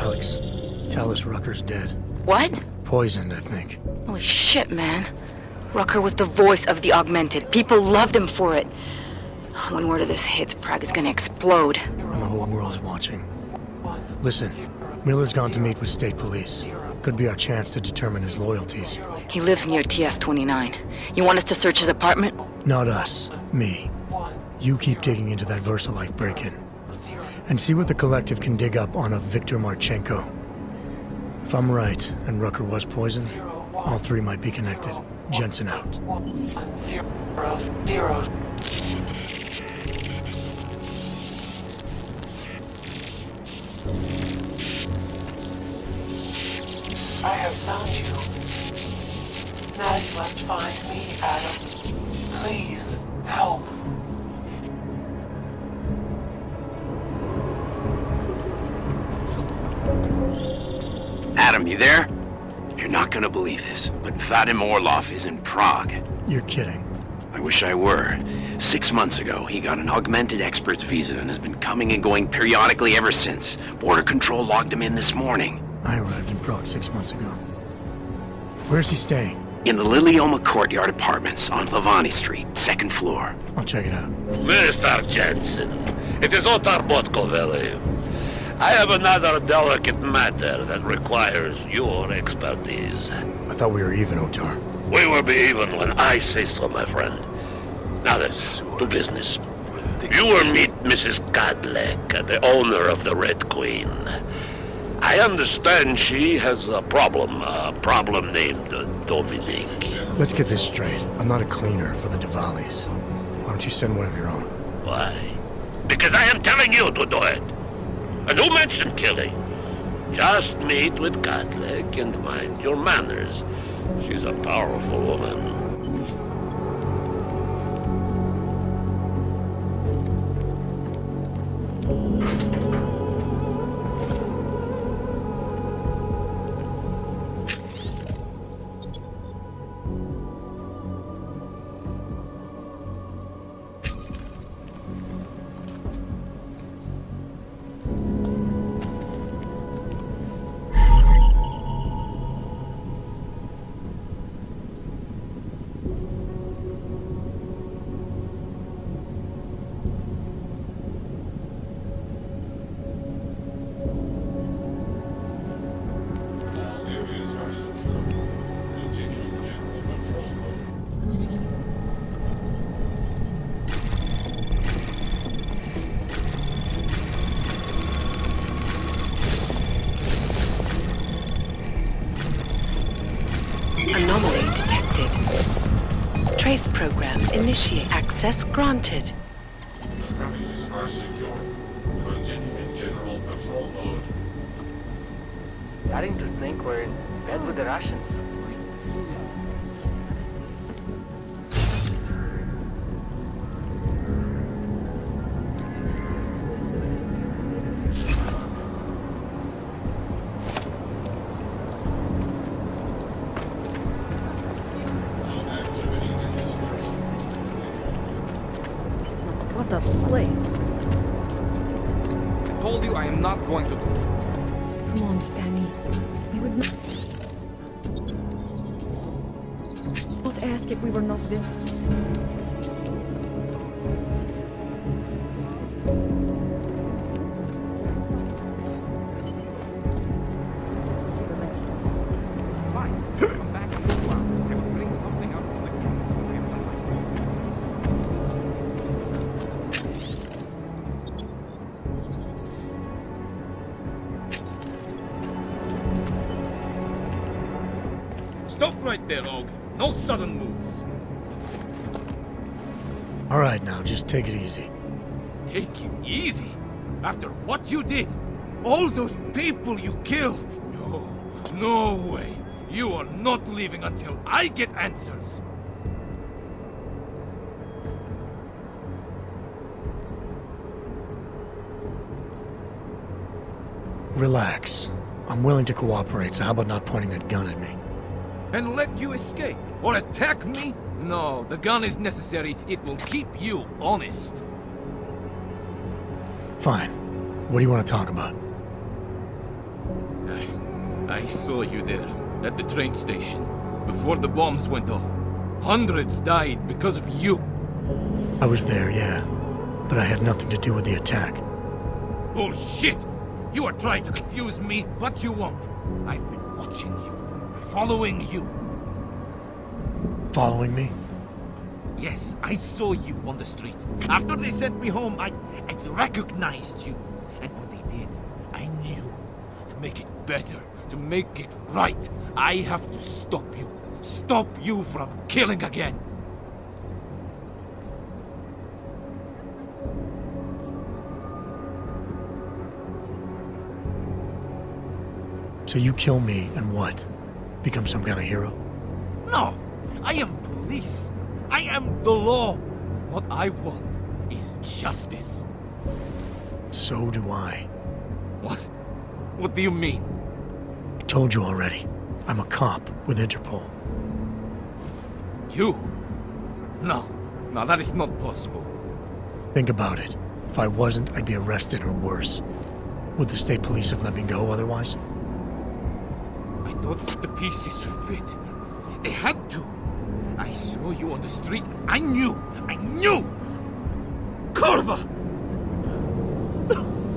Alex, tell us Rucker's dead. What? Poisoned, I think. Holy shit, man. Rucker was the voice of the augmented. People loved him for it. When word of this hits, Prague is gonna explode. And the whole world's watching. Listen, Miller's gone to meet with state police. Could be our chance to determine his loyalties. He lives near TF-29. You want us to search his apartment? Not us. Me. You keep digging into that VersaLife break-in. And see what the Collective can dig up on a Viktor Marchenko. If I'm right, and Rucker was poisoned, all three might be connected. Jensen out. I have found you. Now you must find me, Adam. Please, help. Adam, you there? You're not gonna believe this, but Vadim Orlov is in Prague. You're kidding. I wish I were. 6 months ago, he got an augmented expert's visa and has been coming and going periodically ever since. Border Control logged him in this morning. I arrived in Prague 6 months ago. Where's he staying? In the Lilioma Courtyard Apartments on Lavani Street, 2nd floor. I'll check it out. Mr. Jensen, it is Otar Botkoveli. I have another delicate matter that requires your expertise. I thought we were even, Otar. We will be even when I say so, my friend. Now then, to business. You will meet Mrs. Kadlec, the owner of the Red Queen. I understand she has a problem named Dominique. Let's get this straight. I'm not a cleaner for the Diwalis. Why don't you send one of your own? Why? Because I am telling you to do it. And who mentioned killing? Just meet with Kadlec and mind your manners. She's a powerful woman. Anomaly detected. Trace program initiate. Access granted. Premises are secure. Continue in general patrol mode. Starting to think we're in bed with the Russians. What a place. I told you I am not going to do it. Come on, Stanley. We would not ask if we were not there. Fine. Come back and look around. I will bring something out from the camp. I have done my Stop right there, Og. No sudden moves. All right, now, just take it easy. Take it easy. After what you did, all those people you killed. No, no way. You are not leaving until I get answers. Relax. I'm willing to cooperate, so how about not pointing that gun at me? And let you escape or attack me? No, the gun is necessary. It will keep you honest. Fine. What do you want to talk about? I saw you there, at the train station, before the bombs went off. Hundreds died because of you. I was there, yeah. But I had nothing to do with the attack. Bullshit! You are trying to confuse me, but you won't. I've been watching you, following you. Following me? Yes, I saw you on the street. After they sent me home, I recognized you. And when they did, I knew. To make it better, to make it right, I have to stop you. Stop you from killing again. So you kill me and what? Become some kind of hero? No, I am police. I am the law. What I want is justice. So do I. What? What do you mean? I told you already. I'm a cop with Interpol. You? No. No, that is not possible. Think about it. If I wasn't, I'd be arrested or worse. Would the state police have let me go otherwise? I thought the pieces fit. They had to. I saw you on the street. I knew! Corva!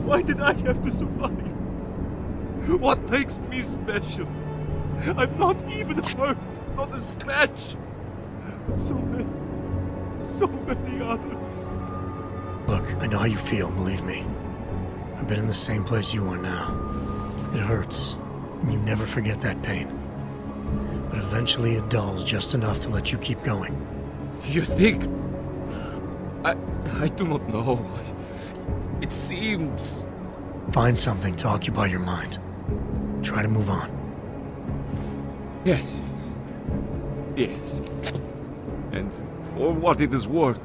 Why did I have to survive? What makes me special? I'm not even hurt, not a scratch. But so many others. Look, I know how you feel, believe me. I've been in the same place you are now. It hurts, and you never forget that pain. But eventually it dulls just enough to let you keep going. You think? I do not know. It seems... Find something to occupy your mind. Try to move on. Yes. Yes. And for what it is worth,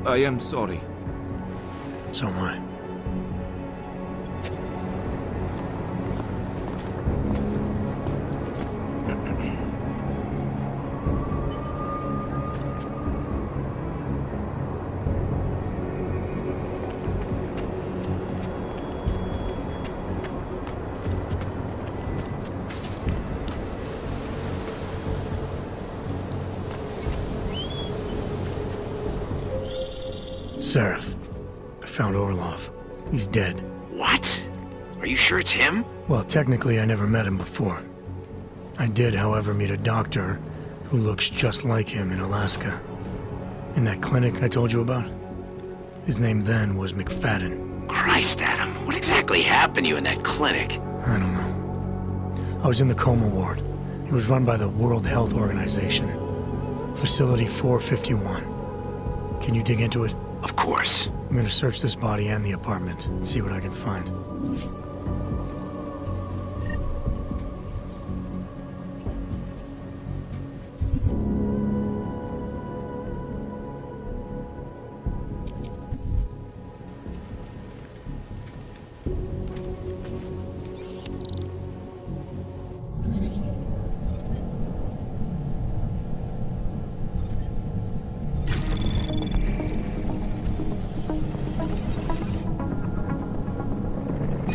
I am sorry. So am I. Seraph, I found Orlov. He's dead. What? Are you sure it's him? Well, technically I never met him before. I did, however, meet a doctor who looks just like him in Alaska. In that clinic I told you about. His name then was McFadden. Christ, Adam, what exactly happened to you in that clinic? I don't know. I was in the coma ward. It was run by the World Health Organization. Facility 451. Can you dig into it? Of course. I'm gonna search this body and the apartment and see what I can find.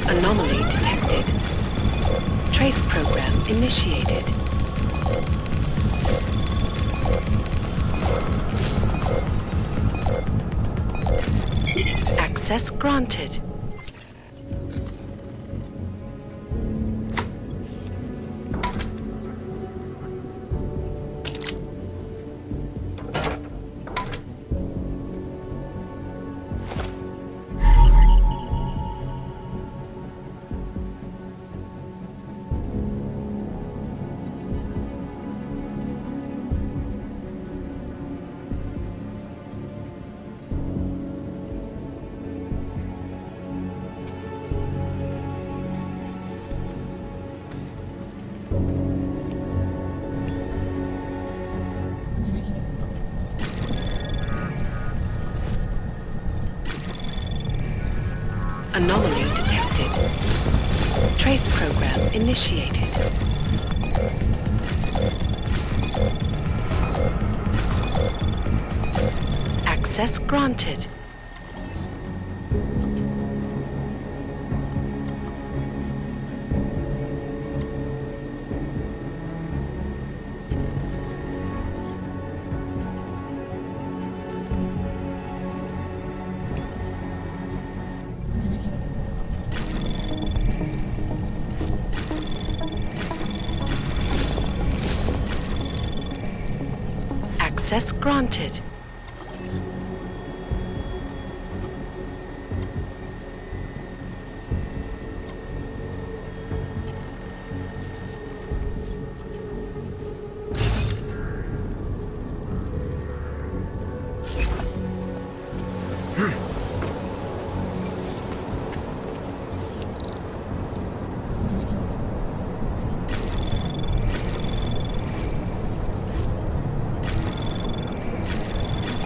Anomaly detected. Trace program initiated. Access granted. Anomaly detected. Trace program initiated. Access granted. Access granted.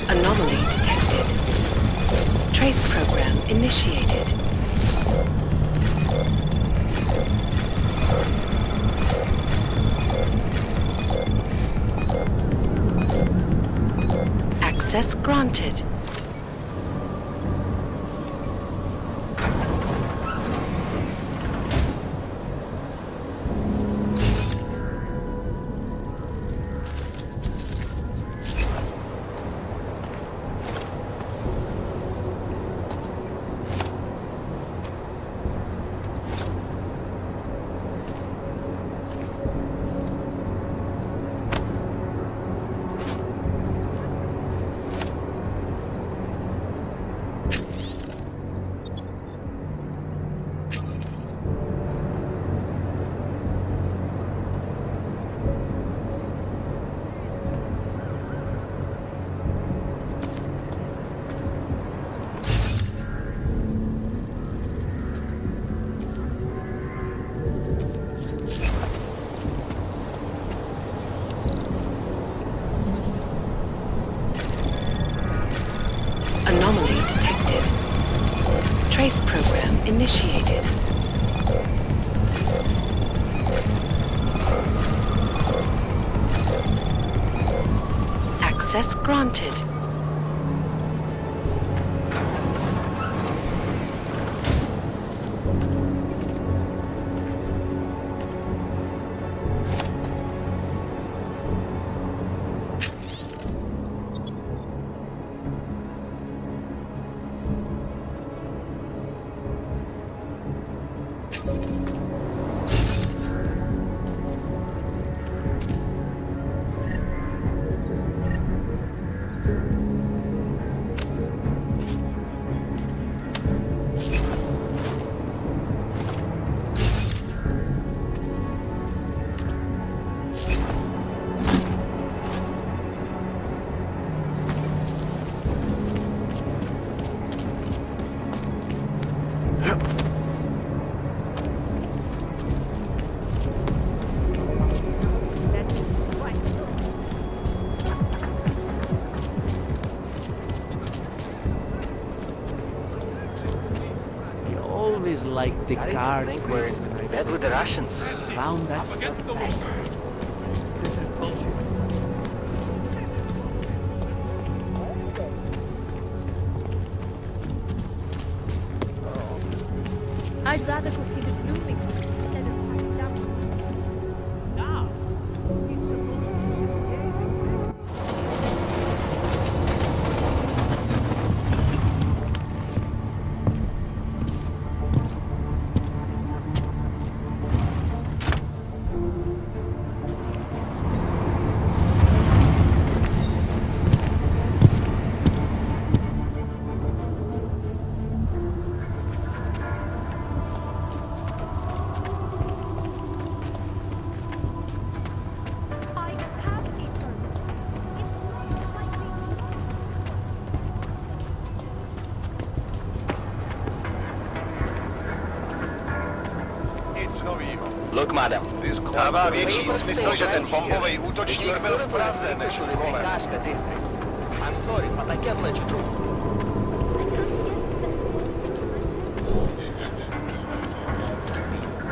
Anomaly detected. Trace program initiated. Access granted. Anomaly detected. Trace program initiated. Access granted. Like the card. I think we're in bed with the Russians. Found that stuff. This is bullshit. I'd rather go see the blooming instead of sucking down. Now, it's supposed to be escaping. Look, madam, dává větší smysl, že ten bombový útočník byl v Praze než v Kolem. I'm sorry, but I can't let you through.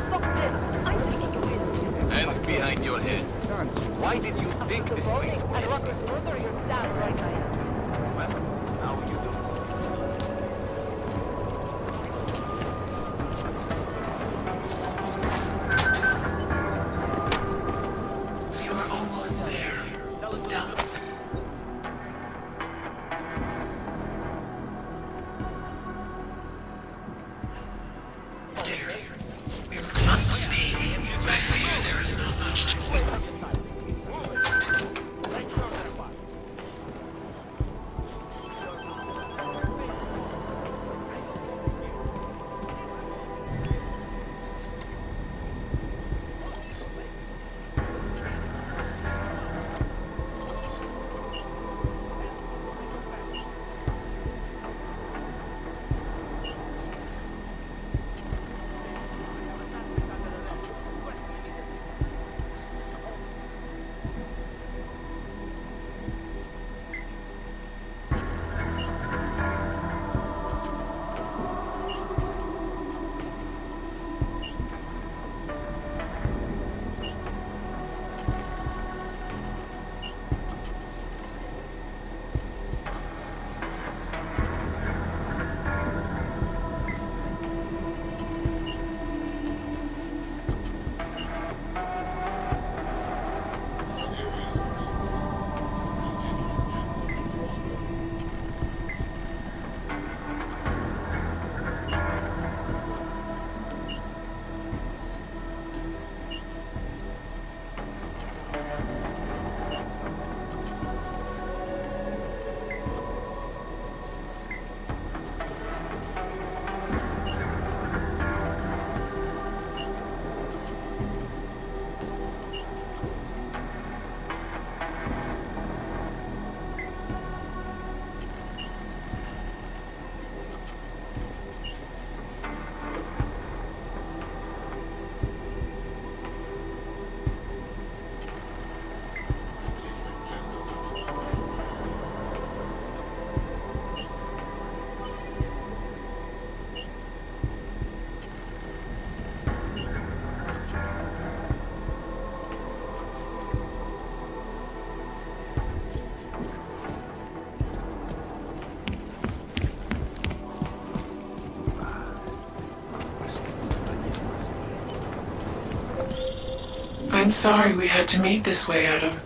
Stop this! I'm taking you in. Hands behind your head. Why did you think this place would And Rucker's murder, you're damn right I am. Well, now you know. I'm sorry we had to meet this way, Adam,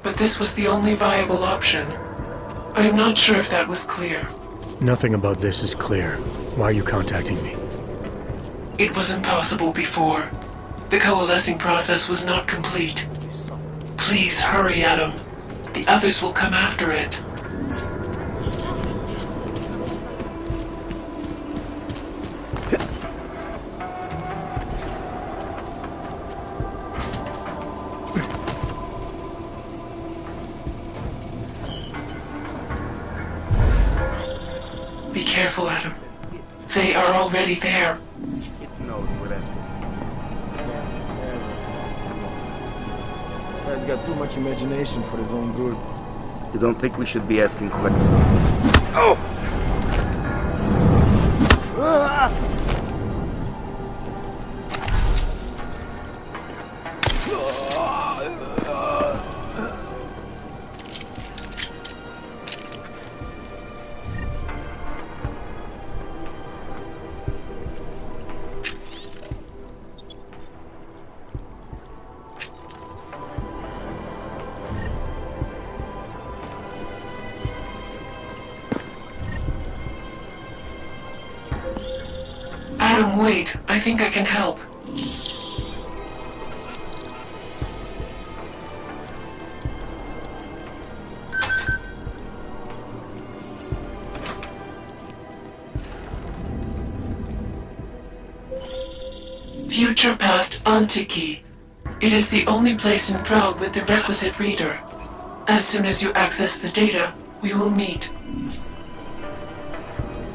but this was the only viable option. I'm not sure if that was clear. Nothing about this is clear. Why are you contacting me? It wasn't possible before. The coalescing process was not complete. Please hurry, Adam. The others will come after it. Be careful, Adam. They are already there. It knows where that guy's got too much imagination for his own good. You don't think we should be asking questions? Oh! Adam, wait. I think I can help. Future Past Antiki. It is the only place in Prague with the requisite reader. As soon as you access the data, we will meet.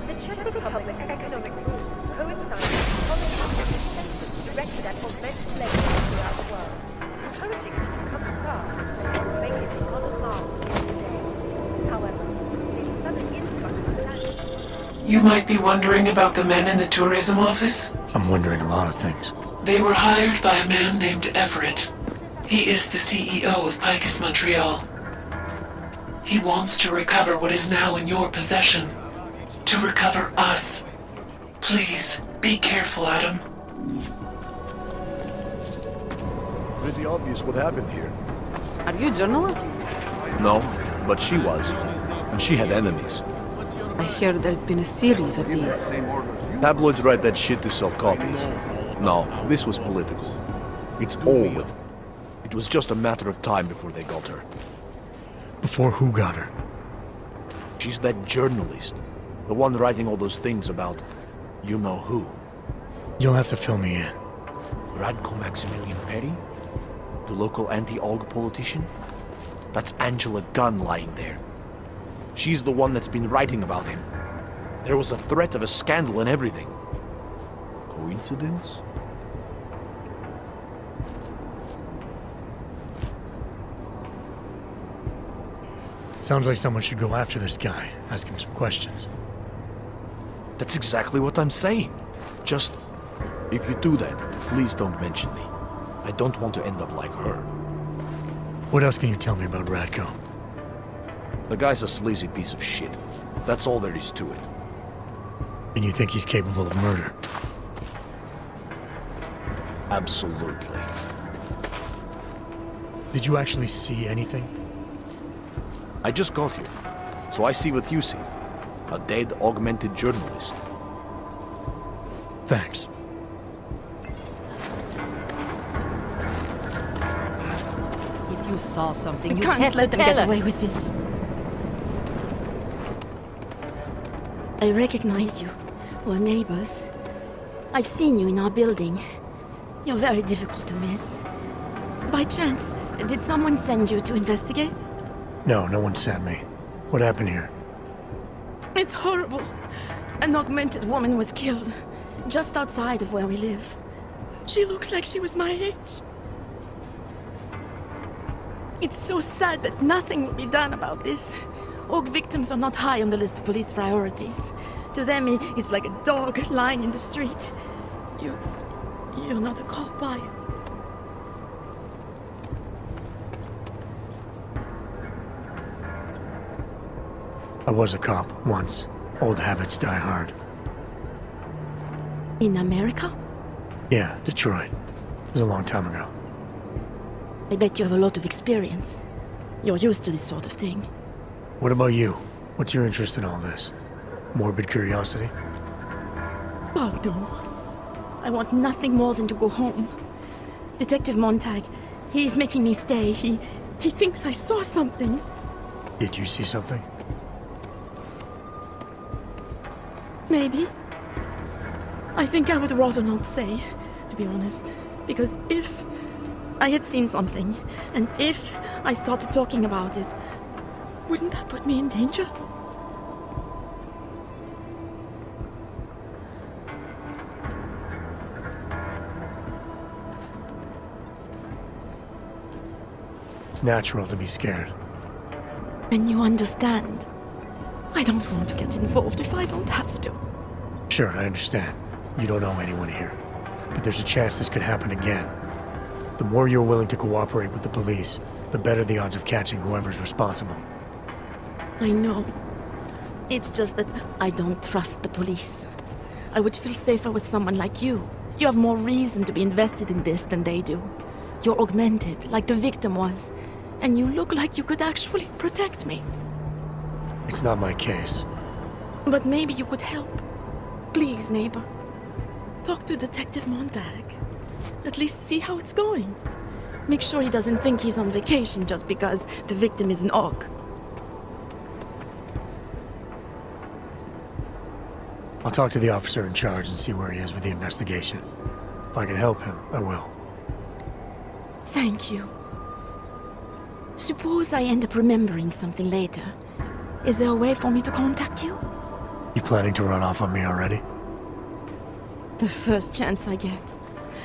The Czech Republic Economic Group coincides with policies directed at augmented labor throughout the world, encouraging them to come to Prague and make it a model mark every day. However, this sudden influx of talent. You might be wondering about the men in the tourism office. I'm wondering a lot of things. They were hired by a man named Everett. He is the CEO of Picus Montreal. He wants to recover what is now in your possession. To recover us. Please, be careful, Adam. Pretty obvious what happened here. Are you a journalist? No, but she was. And she had enemies. I hear there's been a series of these. Tabloids write that shit to sell copies. No, this was political. It's over. It was just a matter of time before they got her. Before who got her? She's that journalist. The one writing all those things about you know who. You'll have to fill me in. Radko Maximilian Perry? The local anti-AUG politician? That's Angela Gunn lying there. She's the one that's been writing about him. There was a threat of a scandal and everything. Coincidence? Sounds like someone should go after this guy, ask him some questions. That's exactly what I'm saying. Just, if you do that, please don't mention me. I don't want to end up like her. What else can you tell me about Radko? The guy's a sleazy piece of shit. That's all there is to it. And you think he's capable of murder? Absolutely. Did you actually see anything? I just got here, so I see what you see. A dead, augmented journalist. Thanks. If you saw something, You you can't have let to them tell get us. away with this. I recognize you. We're neighbors. I've seen you in our building. You're very difficult to miss. By chance, did someone send you to investigate? No, no one sent me. What happened here? It's horrible. An augmented woman was killed, just outside of where we live. She looks like she was my age. It's so sad that nothing will be done about this. AUG victims are not high on the list of police priorities. To them, it's like a dog lying in the street. You're not a cop, are you? I was a cop once. Old habits die hard. In America? Yeah, Detroit. It was a long time ago. I bet you have a lot of experience. You're used to this sort of thing. What about you? What's your interest in all this? Morbid curiosity? God, no. I want nothing more than to go home. Detective Montag, he's making me stay. He thinks I saw something. Did you see something? Maybe. I think I would rather not say, to be honest. Because if I had seen something, and if I started talking about it, wouldn't that put me in danger? It's natural to be scared. And you understand. I don't want to get involved if I don't have to. Sure, I understand. You don't know anyone here. But there's a chance this could happen again. The more you're willing to cooperate with the police, the better the odds of catching whoever's responsible. I know. It's just that I don't trust the police. I would feel safer with someone like you. You have more reason to be invested in this than they do. You're augmented, like the victim was. And you look like you could actually protect me. It's not my case. But maybe you could help. Please, neighbor. Talk to Detective Montag. At least see how it's going. Make sure he doesn't think he's on vacation just because the victim is an Og. I'll talk to the officer in charge and see where he is with the investigation. If I can help him, I will. Thank you. Suppose I end up remembering something later. Is there a way for me to contact you? You planning to run off on me already? The first chance I get.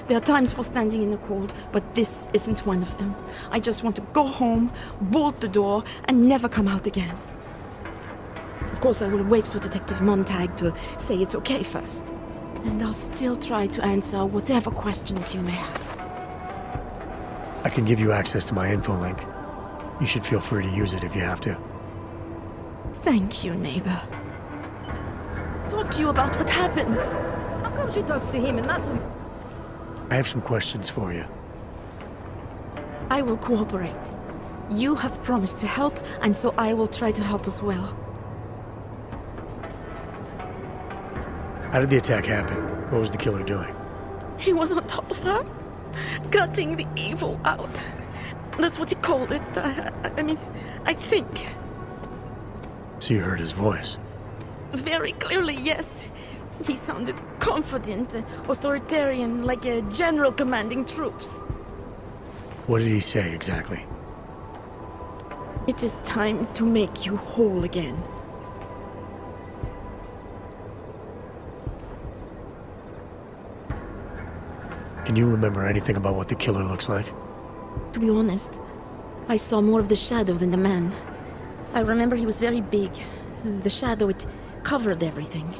There are times for standing in the cold, but this isn't one of them. I just want to go home, bolt the door, and never come out again. Of course, I will wait for Detective Montag to say it's okay first. And I'll still try to answer whatever questions you may have. I can give you access to my info link. You should feel free to use it if you have to. Thank you, neighbor. Talk to you about what happened. How come she talks to him and not to me? I have some questions for you. I will cooperate. You have promised to help, and so I will try to help as well. How did the attack happen? What was the killer doing? He was on top of her, cutting the evil out. That's what he called it. I mean, I think. So you heard his voice? Very clearly, yes. He sounded confident, authoritarian, like a general commanding troops. What did he say exactly? It is time to make you whole again. Can you remember anything about what the killer looks like? To be honest, I saw more of the shadow than the man. I remember he was very big. The shadow, it covered everything.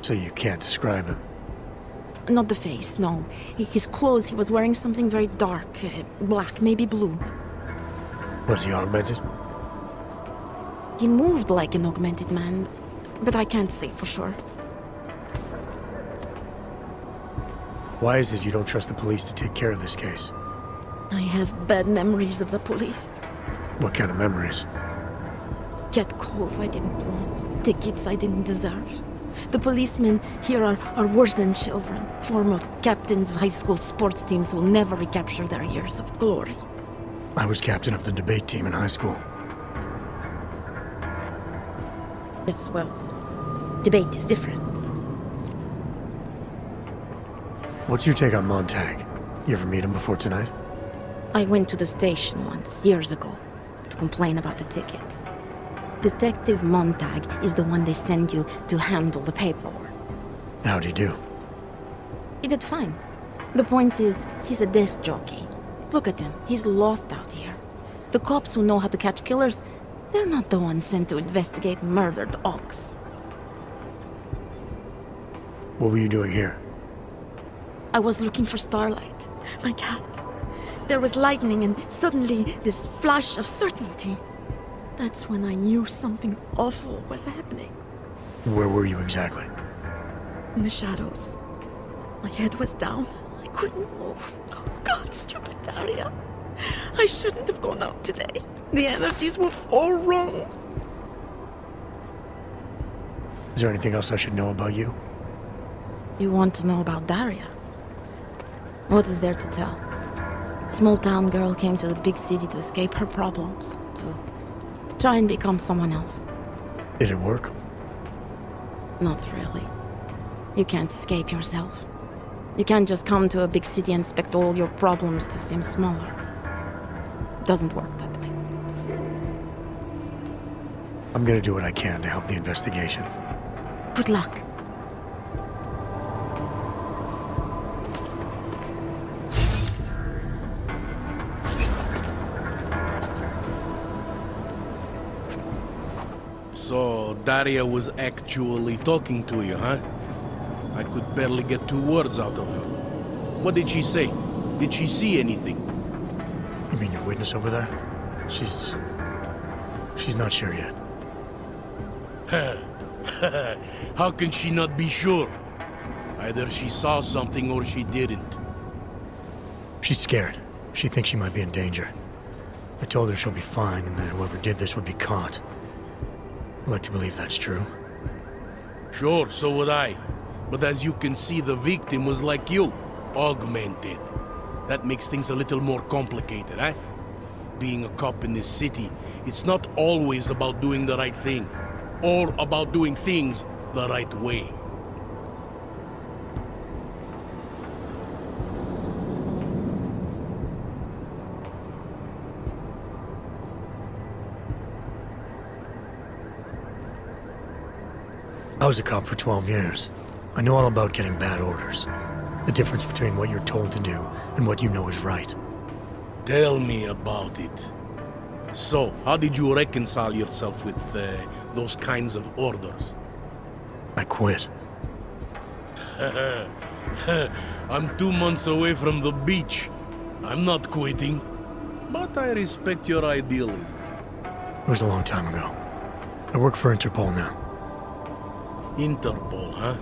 So you can't describe him? Not the face, no. His clothes, he was wearing something very dark, black, maybe blue. Was he augmented? He moved like an augmented man, but I can't say for sure. Why is it you don't trust the police to take care of this case? I have bad memories of the police. What kind of memories? Get calls I didn't want, tickets I didn't deserve. The policemen here are worse than children. Former captains of high school sports teams who will never recapture their years of glory. I was captain of the debate team in high school. Yes, well, debate is different. What's your take on Montag? You ever meet him before tonight? I went to the station once, years ago, to complain about the ticket. Detective Montag is the one they send you to handle the paperwork. How'd he do? He did fine. The point is, he's a desk jockey. Look at him, he's lost out here. The cops who know how to catch killers, they're not the ones sent to investigate murdered ox. What were you doing here? I was looking for Starlight, my cat. There was lightning and suddenly this flash of certainty. That's when I knew something awful was happening. Where were you exactly? In the shadows. My head was down. I couldn't move. Oh God, stupid Daria. I shouldn't have gone out today. The energies were all wrong. Is there anything else I should know about you? You want to know about Daria? What is there to tell? Small town girl came to the big city to escape her problems, to try and become someone else. Did it work? Not really. You can't escape yourself. You can't just come to a big city and expect all your problems to seem smaller. It doesn't work that way. I'm gonna do what I can to help the investigation. Good luck. So, Daria was actually talking to you, huh? I could barely get 2 words out of her. What did she say? Did she see anything? You mean your witness over there? She's not sure yet. How can she not be sure? Either she saw something or she didn't. She's scared. She thinks she might be in danger. I told her she'll be fine and that whoever did this would be caught. I like to believe that's true. Sure, so would I. But as you can see, the victim was like you, augmented. That makes things a little more complicated, eh? Being a cop in this city, it's not always about doing the right thing, or about doing things the right way. I was a cop for 12 years. I know all about getting bad orders. The difference between what you're told to do and what you know is right. Tell me about it. So, how did you reconcile yourself with those kinds of orders? I quit. I'm 2 months away from the beach. I'm not quitting. But I respect your idealism. It was a long time ago. I work for Interpol now. Interpol, huh?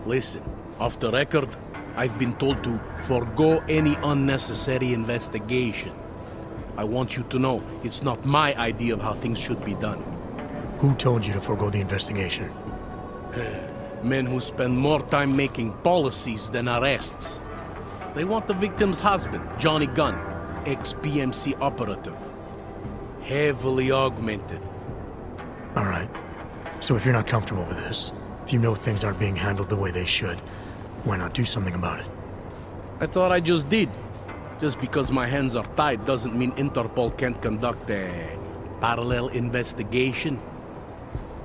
Listen, off the record, I've been told to forego any unnecessary investigation. I want you to know it's not my idea of how things should be done. Who told you to forego the investigation? Men who spend more time making policies than arrests. They want the victim's husband, Johnny Gunn, ex-PMC operative. Heavily augmented. All right. So if you're not comfortable with this, if you know things aren't being handled the way they should, why not do something about it? I thought I just did. Just because my hands are tied doesn't mean Interpol can't conduct a parallel investigation.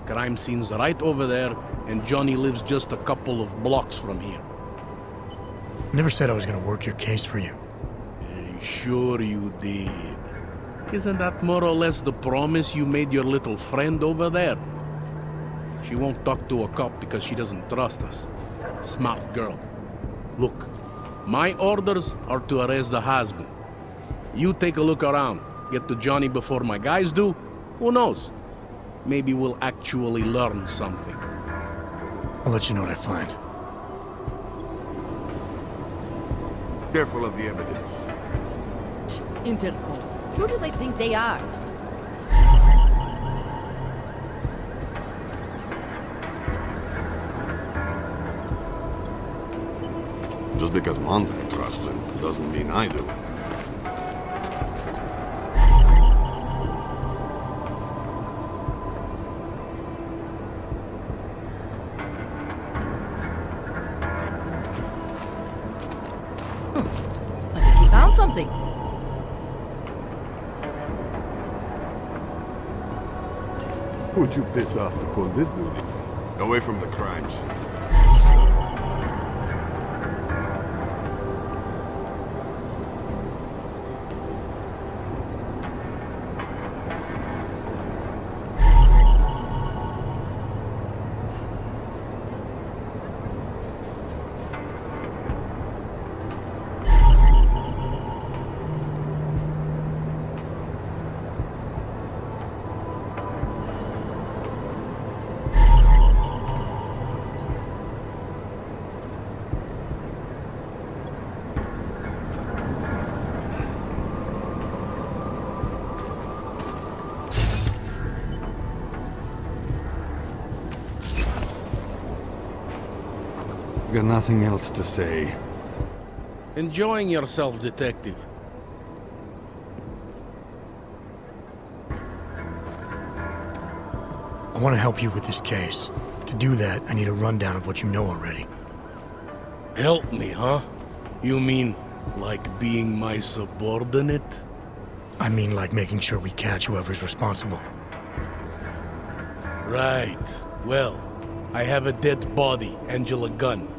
Crime scene's right over there, and Johnny lives just a couple of blocks from here. I never said I was gonna work your case for you. Sure you did. Isn't that more or less the promise you made your little friend over there? She won't talk to a cop because she doesn't trust us. Smart girl. Look, my orders are to arrest the husband. You take a look around. Get to Johnny before my guys do. Who knows? Maybe we'll actually learn something. I'll let you know what I find. Careful of the evidence. Interpol. Who do they think they are? Just because Monte trusts him doesn't mean I do. I think he found something. Who'd you piss off to pull this dude in? Away from the crimes. got nothing else to say. Enjoying yourself, detective. I want to help you with this case. To do that, I need a rundown of what you know already. Help me, huh? You mean, like being my subordinate? I mean like making sure we catch whoever's responsible. Right. Well, I have a dead body, Angela Gunn.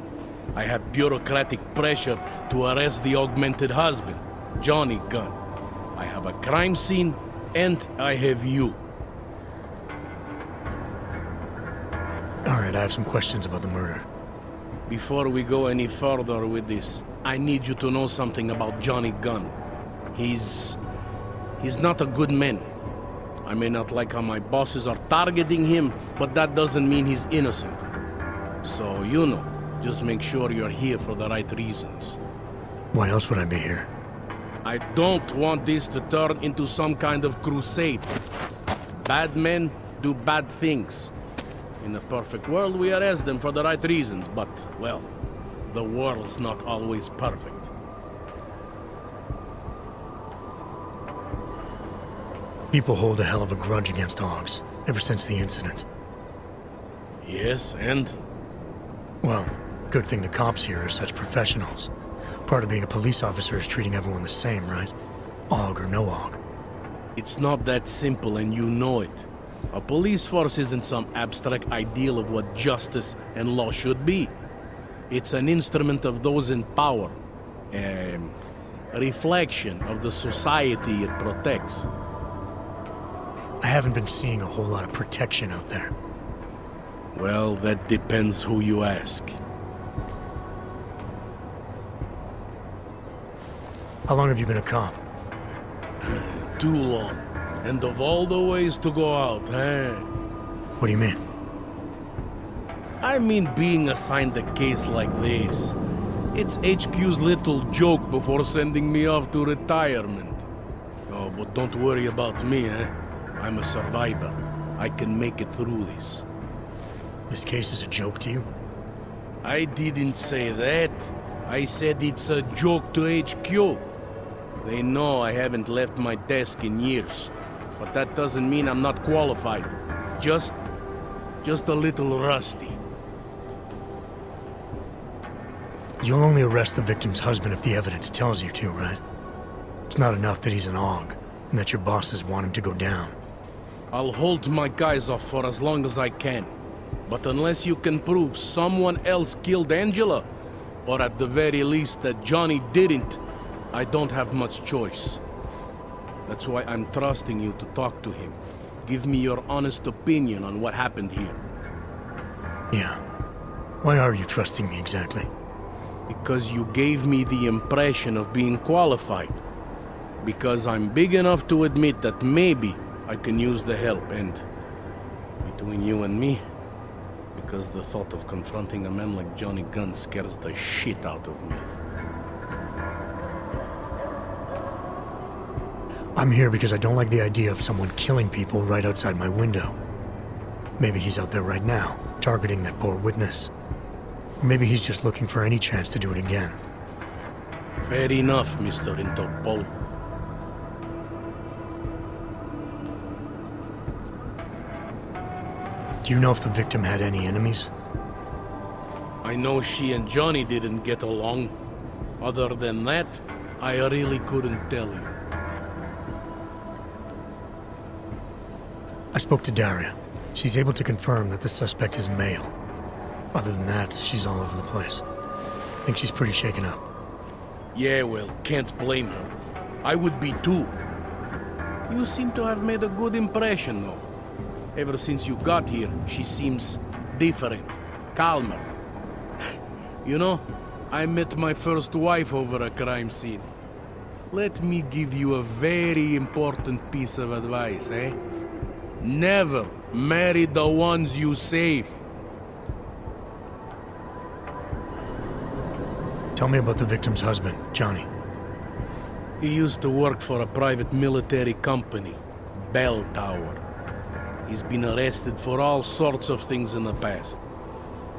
I have bureaucratic pressure to arrest the augmented husband, Johnny Gunn. I have a crime scene, and I have you. Alright, I have some questions about the murder. Before we go any further with this, I need you to know something about Johnny Gunn. He's not a good man. I may not like how my bosses are targeting him, but that doesn't mean he's innocent. So, you know, just make sure you're here for the right reasons. Why else would I be here? I don't want this to turn into some kind of crusade. Bad men do bad things. In a perfect world, we arrest them for the right reasons, but, well, the world's not always perfect. People hold a hell of a grudge against Hogs, ever since the incident. Yes, and? Well, good thing the cops here are such professionals. Part of being a police officer is treating everyone the same, right? Og or no Og. It's not that simple, and you know it. A police force isn't some abstract ideal of what justice and law should be. It's an instrument of those in power. A reflection of the society it protects. I haven't been seeing a whole lot of protection out there. Well, that depends who you ask. How long have you been a cop? Too long. And of all the ways to go out, eh? What do you mean? I mean being assigned a case like this. It's HQ's little joke before sending me off to retirement. Oh, but don't worry about me, eh? I'm a survivor. I can make it through this. This case is a joke to you? I didn't say that. I said it's a joke to HQ. They know I haven't left my desk in years. But that doesn't mean I'm not qualified. Just a little rusty. You'll only arrest the victim's husband if the evidence tells you to, right? It's not enough that he's an Og, and that your bosses want him to go down. I'll hold my guys off for as long as I can. But unless you can prove someone else killed Angela, or at the very least that Johnny didn't, I don't have much choice. That's why I'm trusting you to talk to him. Give me your honest opinion on what happened here. Yeah. Why are you trusting me exactly? Because you gave me the impression of being qualified. Because I'm big enough to admit that maybe I can use the help, and between you and me, because the thought of confronting a man like Johnny Gunn scares the shit out of me. I'm here because I don't like the idea of someone killing people right outside my window. Maybe he's out there right now, targeting that poor witness. Or maybe he's just looking for any chance to do it again. Fair enough, Mr. Interpol. Do you know if the victim had any enemies? I know she and Johnny didn't get along. Other than that, I really couldn't tell you. I spoke to Daria. She's able to confirm that the suspect is male. Other than that, she's all over the place. I think she's pretty shaken up. Yeah, well, can't blame her. I would be too. You seem to have made a good impression, though. Ever since you got here, she seems different, calmer. You know, I met my first wife over a crime scene. Let me give you a very important piece of advice, eh? Never marry the ones you save. Tell me about the victim's husband, Johnny. He used to work for a private military company, Bell Tower. He's been arrested for all sorts of things in the past.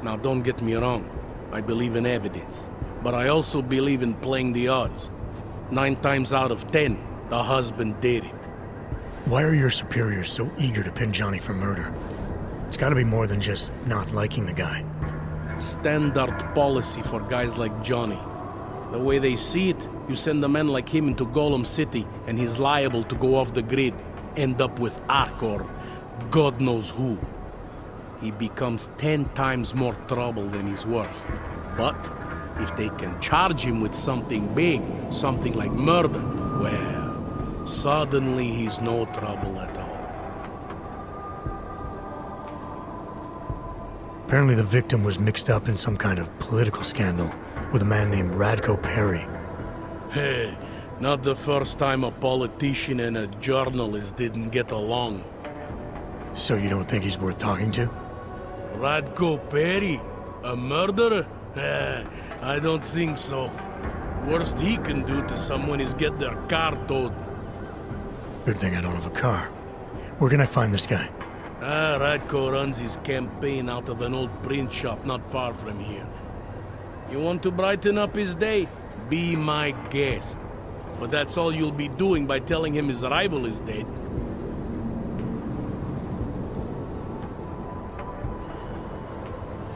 Now, don't get me wrong. I believe in evidence. But I also believe in playing the odds. 9 times out of 10, the husband did it. Why are your superiors so eager to pin Johnny for murder? It's gotta be more than just not liking the guy. Standard policy for guys like Johnny. The way they see it, you send a man like him into Golem City, and he's liable to go off the grid, end up with Ark or God knows who. He becomes 10 times more trouble than he's worth. But if they can charge him with something big, something like murder, well, suddenly he's no trouble at all. Apparently the victim was mixed up in some kind of political scandal with a man named Radko Perry. Hey, not the first time a politician and a journalist didn't get along. So you don't think he's worth talking to? Radko Perry? A murderer? I don't think so. Worst he can do to someone is get their car towed. Good thing I don't have a car. Where can I find this guy? Radko runs his campaign out of an old print shop not far from here. You want to brighten up his day? Be my guest. But that's all you'll be doing by telling him his rival is dead.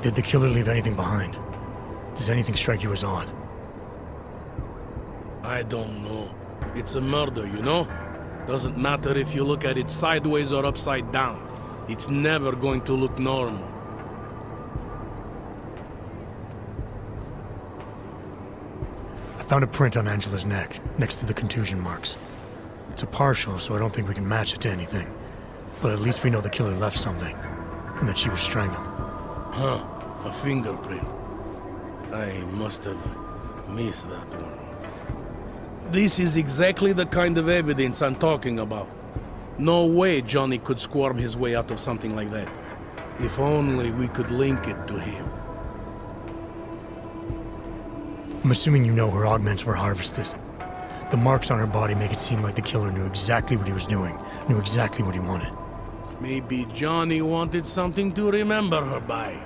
Did the killer leave anything behind? Does anything strike you as odd? I don't know. It's a murder, you know? Doesn't matter if you look at it sideways or upside down. It's never going to look normal. I found a print on Angela's neck, next to the contusion marks. It's a partial, so I don't think we can match it to anything. But at least we know the killer left something, and that she was strangled. Huh, a fingerprint. I must have missed that one. This is exactly the kind of evidence I'm talking about. No way Johnny could squirm his way out of something like that. If only we could link it to him. I'm assuming you know her augments were harvested. The marks on her body make it seem like the killer knew exactly what he was doing, knew exactly what he wanted. Maybe Johnny wanted something to remember her by.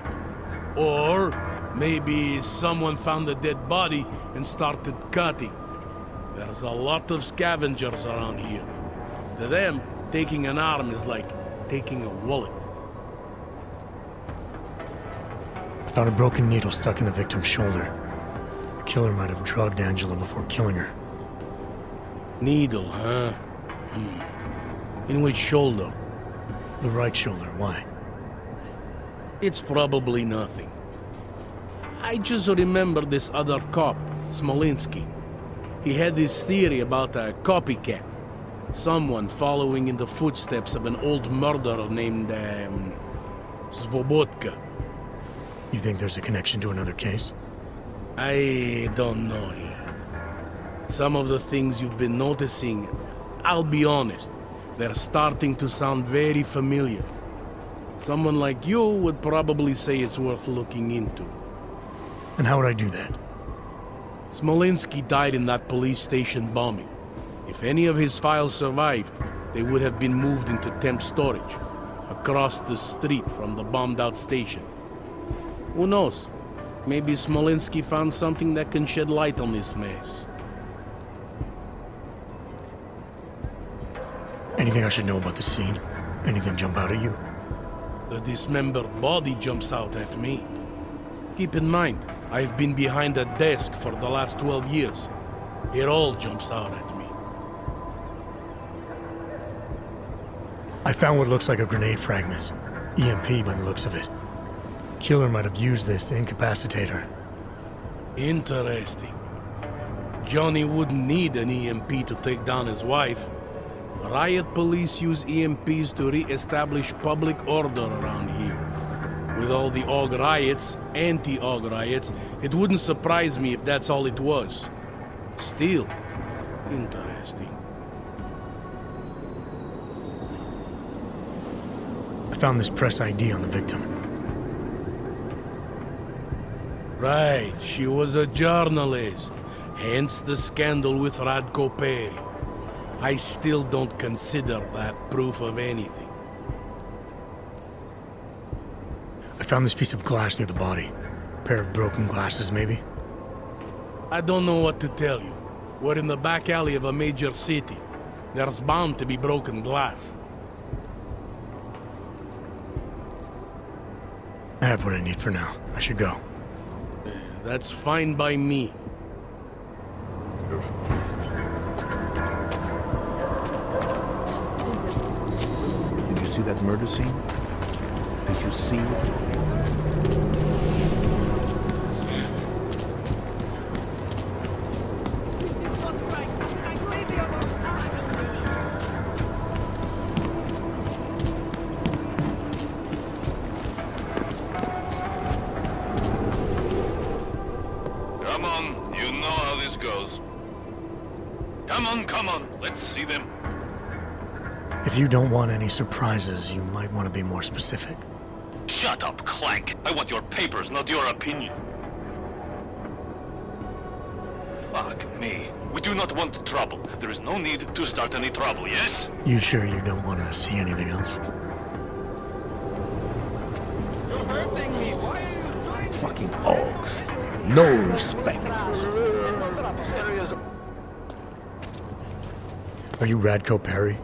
Or maybe someone found a dead body and started cutting. There's a lot of scavengers around here. To them, taking an arm is like taking a wallet. I found a broken needle stuck in the victim's shoulder. The killer might have drugged Angela before killing her. Needle, huh? In which shoulder? The right shoulder. Why? It's probably nothing. I just remember this other cop, Smolinski. He had this theory about a copycat. Someone following in the footsteps of an old murderer named, Svobodka. You think there's a connection to another case? I don't know yet. Some of the things you've been noticing, I'll be honest, they're starting to sound very familiar. Someone like you would probably say it's worth looking into. And how would I do that? Smolinski died in that police station bombing. If any of his files survived, they would have been moved into temp storage, across the street from the bombed-out station. Who knows? Maybe Smolinski found something that can shed light on this mess. Anything I should know about the scene? Anything jump out at you? The dismembered body jumps out at me. Keep in mind, I've been behind a desk for the last 12 years. It all jumps out at me. I found what looks like a grenade fragment. EMP by the looks of it. Killer might have used this to incapacitate her. Interesting. Johnny wouldn't need an EMP to take down his wife. Riot police use EMPs to re-establish public order around here. With all the AUG riots, anti-AUG riots, it wouldn't surprise me if that's all it was. Still, interesting. I found this press ID on the victim. Right, she was a journalist. Hence the scandal with Radko Perry. I still don't consider that proof of anything. I found this piece of glass near the body. pair of broken glasses, maybe? I don't know what to tell you. We're in the back alley of a major city. There's bound to be broken glass. I have what I need for now. I should go. That's fine by me. Did you see that murder scene? Did you see it? Come on, you know how this goes. Come on, let's see them. If you don't want any surprises, you might want to be more specific. Shut up, Clank. I want your papers, not your opinion. Fuck me. We do not want trouble. There is no need to start any trouble, yes? You sure you don't want to see anything else? You're hurting me. Why are you doing Fucking Augs. No respect. Are you Radko Perry?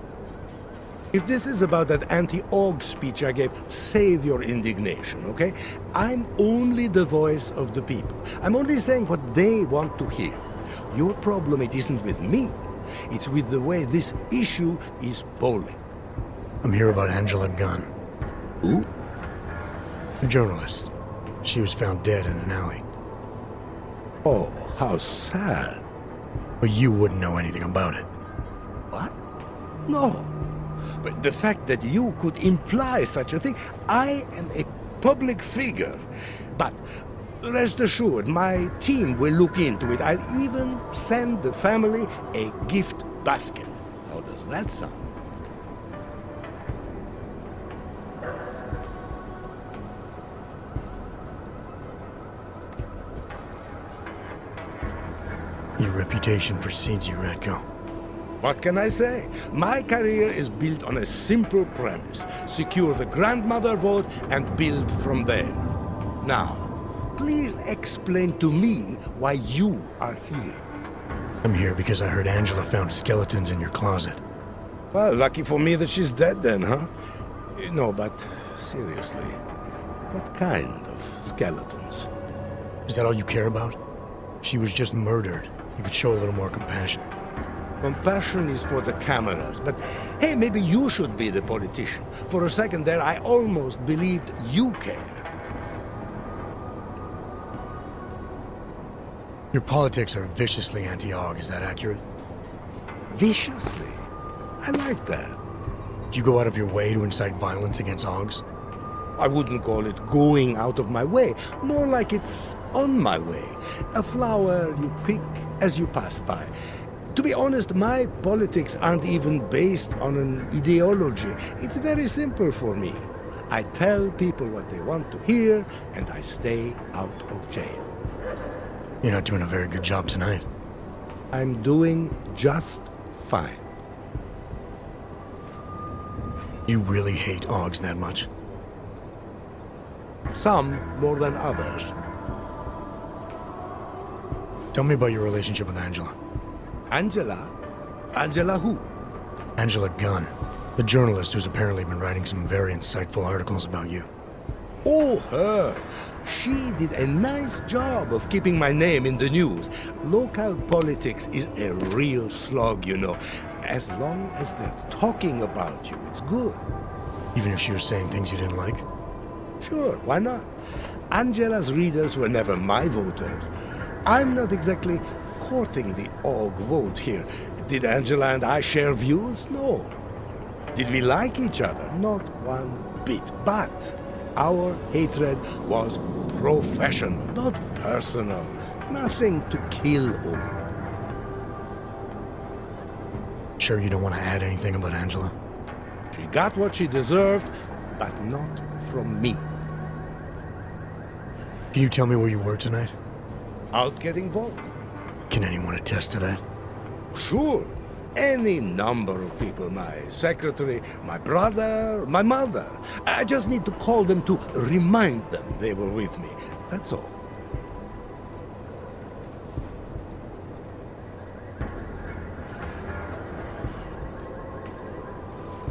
If this is about that anti-Aug speech I gave, save your indignation, okay? I'm only the voice of the people. I'm only saying what they want to hear. Your problem, it isn't with me. It's with the way this issue is bowling. I'm here about Angela Gunn. Who? A journalist. She was found dead in an alley. Oh, how sad. But you wouldn't know anything about it. What? No. But the fact that you could imply such a thing, I am a public figure. But rest assured, my team will look into it. I'll even send the family a gift basket. How does that sound? Your reputation precedes you, Radko. What can I say? My career is built on a simple premise. Secure the grandmother vote and build from there. Now, please explain to me why you are here. I'm here because I heard Angela found skeletons in your closet. Well, lucky for me that she's dead then, huh? No, but seriously, what kind of skeletons? Is that all you care about? She was just murdered. You could show a little more compassion. Compassion is for the cameras, but hey, maybe you should be the politician. For a second there, I almost believed you care. Your politics are viciously anti-Aug, is that accurate? Viciously? I like that. Do you go out of your way to incite violence against Augs? I wouldn't call it going out of my way, more like it's on my way. A flower you pick as you pass by. To be honest, my politics aren't even based on an ideology. It's very simple for me. I tell people what they want to hear, and I stay out of jail. You're not doing a very good job tonight. I'm doing just fine. You really hate Augs that much? Some more than others. Tell me about your relationship with Angela. Angela? Angela who? Angela Gunn, the journalist who's apparently been writing some very insightful articles about you. Oh, her. She did a nice job of keeping my name in the news. Local politics is a real slog, you know. As long as they're talking about you, it's good. Even if she was saying things you didn't like? Sure, why not? Angela's readers were never my voters. I'm not exactly courting the Aug vote here. Did Angela and I share views? No. Did we like each other? Not one bit. But our hatred was professional, not personal. Nothing to kill over. Sure you don't want to add anything about Angela? She got what she deserved, but not from me. Can you tell me where you were tonight? Out getting votes. Can anyone attest to that? Sure. Any number of people. My secretary, my brother, my mother. I just need to call them to remind them they were with me. That's all.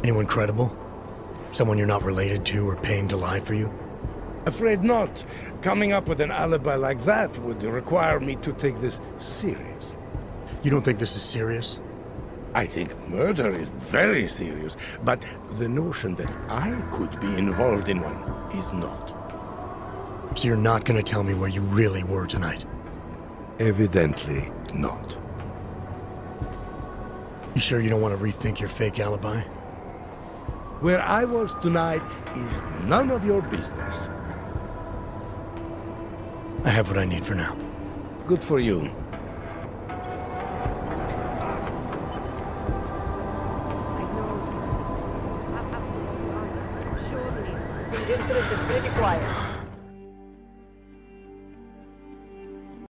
Anyone credible? Someone you're not related to or paying to lie for you? Afraid not. Coming up with an alibi like that would require me to take this serious. You don't think this is serious? I think murder is very serious, but the notion that I could be involved in one is not. So you're not gonna tell me where you really were tonight? Evidently not. You sure you don't want to rethink your fake alibi? Where I was tonight is none of your business. I have what I need for now. Good for you. The district is pretty quiet.